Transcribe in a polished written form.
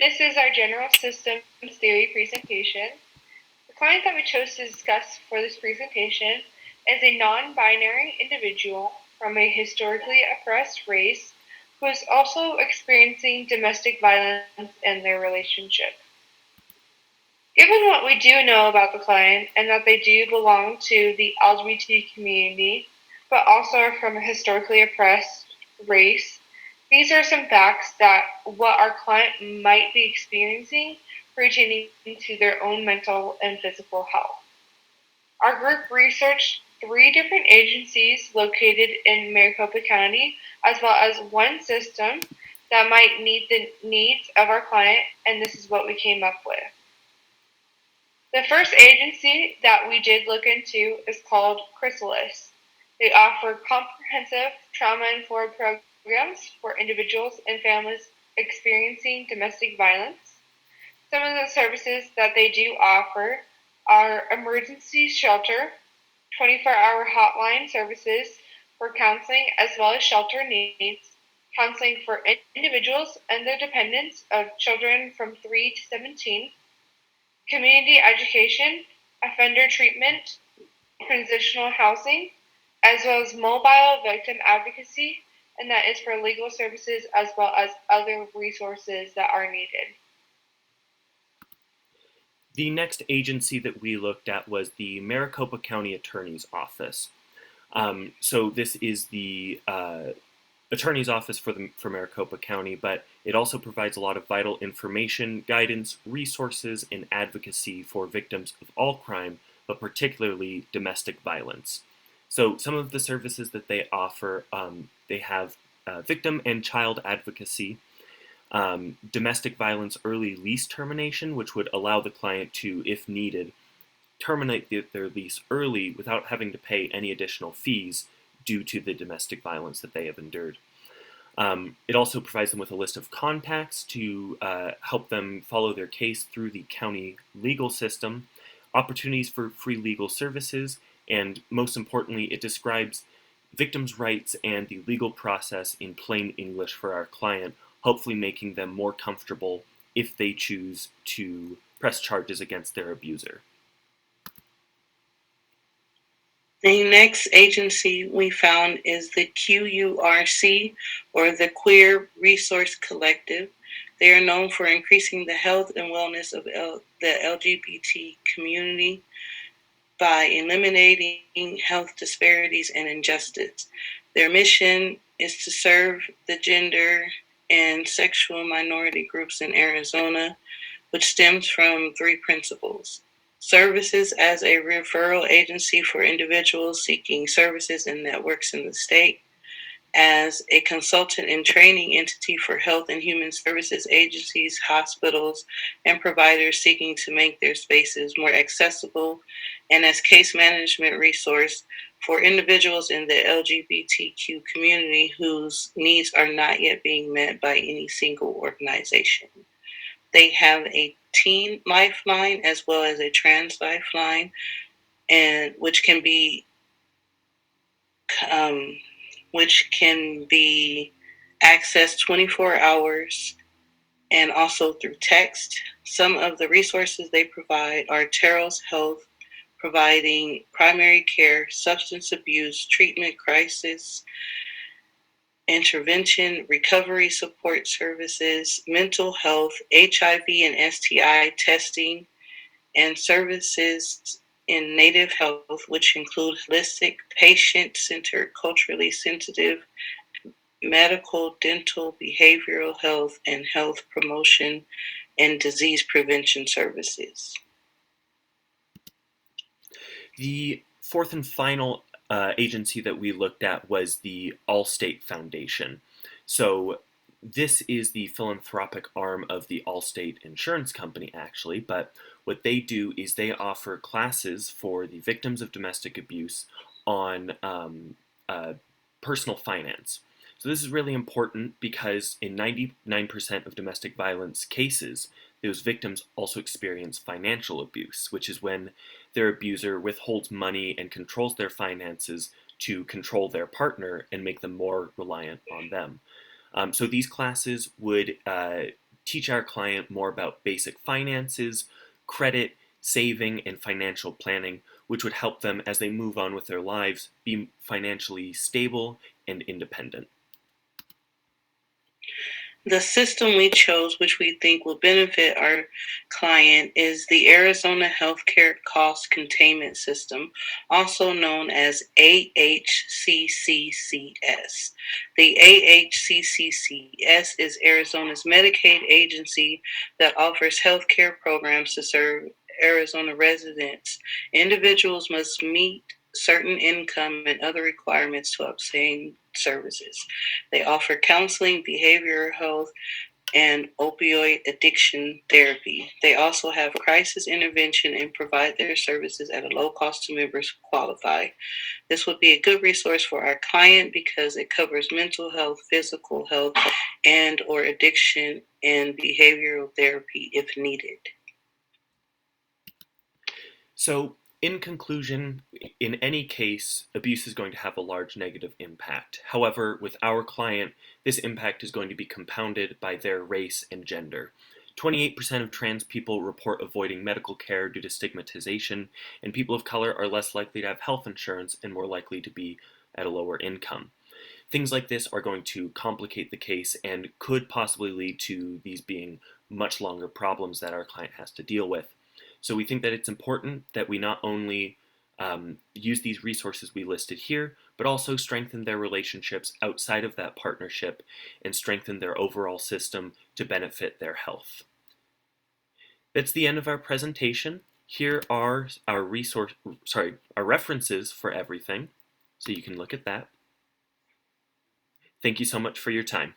This is our general systems theory presentation. The client that we chose to discuss for this presentation is a non-binary individual from a historically oppressed race who is also experiencing domestic violence in their relationship. Given what we do know about the client and that they do belong to the LGBT community, but also are from a historically oppressed race, these are some facts that what our client might be experiencing pertaining to their own mental and physical health. Our group researched 3 different agencies located in Maricopa County, as well as one system that might meet the needs of our client, and this is what we came up with. The first agency that we did look into is called Chrysalis. They offer comprehensive trauma-informed programs for individuals and families experiencing domestic violence. Some of the services that they do offer are emergency shelter, 24-hour hotline services for counseling as well as shelter needs, counseling for individuals and their dependents of children from 3 to 17, community education, offender treatment, transitional housing, as well as mobile victim advocacy, and that is for legal services as well as other resources that are needed. The next agency that we looked at was the Maricopa County Attorney's Office. So this is the Attorney's Office for Maricopa County, but it also provides a lot of vital information, guidance, resources, and advocacy for victims of all crime, but particularly domestic violence. So some of the services that they offer, they have victim and child advocacy, domestic violence early lease termination, which would allow the client to, if needed, terminate their lease early without having to pay any additional fees due to the domestic violence that they have endured. It also provides them with a list of contacts to help them follow their case through the county legal system, opportunities for free legal services, and most importantly, it describes victims' rights and the legal process in plain English for our client, hopefully making them more comfortable if they choose to press charges against their abuser. The next agency we found is the QURC, or the Queer Resource Collective. They are known for increasing the health and wellness of the LGBT community by eliminating health disparities and injustice. Their mission is to serve the gender and sexual minority groups in Arizona, which stems from 3 principles: services as a referral agency for individuals seeking services and networks in the state, as a consultant and training entity for health and human services agencies, hospitals, and providers seeking to make their spaces more accessible, and as case management resource for individuals in the LGBTQ community whose needs are not yet being met by any single organization. They have a teen lifeline as well as a trans lifeline, and which can be accessed 24 hours and also through text. Some of the resources they provide are Terrell's Health, providing primary care, substance abuse, treatment, crisis, intervention, recovery support services, mental health, HIV and STI testing, and services in native health, which include holistic, patient-centered, culturally sensitive, medical, dental, behavioral health, and health promotion and disease prevention services. The fourth and final agency that we looked at was the Allstate Foundation. So this is the philanthropic arm of the Allstate Insurance Company, actually, but what they do is they offer classes for the victims of domestic abuse on personal finance. So this is really important because in 99% of domestic violence cases, those victims also experience financial abuse, which is when their abuser withholds money and controls their finances to control their partner and make them more reliant on them. So these classes would teach our client more about basic finances, credit, saving, and financial planning, which would help them as they move on with their lives be financially stable and independent. The system we chose, which we think will benefit our client, is the Arizona Healthcare Cost Containment System, also known as AHCCCS. The AHCCCS is Arizona's Medicaid agency that offers healthcare programs to serve Arizona residents. Individuals must meet certain income and other requirements to obtain services. They offer counseling, behavioral health, and opioid addiction therapy. They also have crisis intervention and provide their services at a low cost to members who qualify. This would be a good resource for our client because it covers mental health, physical health, and or addiction and behavioral therapy if needed. So, in conclusion, in any case, abuse is going to have a large negative impact. However, with our client, this impact is going to be compounded by their race and gender. 28% of trans people report avoiding medical care due to stigmatization, and people of color are less likely to have health insurance and more likely to be at a lower income. Things like this are going to complicate the case and could possibly lead to these being much longer problems that our client has to deal with. So we think that it's important that we not only use these resources we listed here, but also strengthen their relationships outside of that partnership and strengthen their overall system to benefit their health. That's the end of our presentation. Here are our references for everything, so you can look at that. Thank you so much for your time.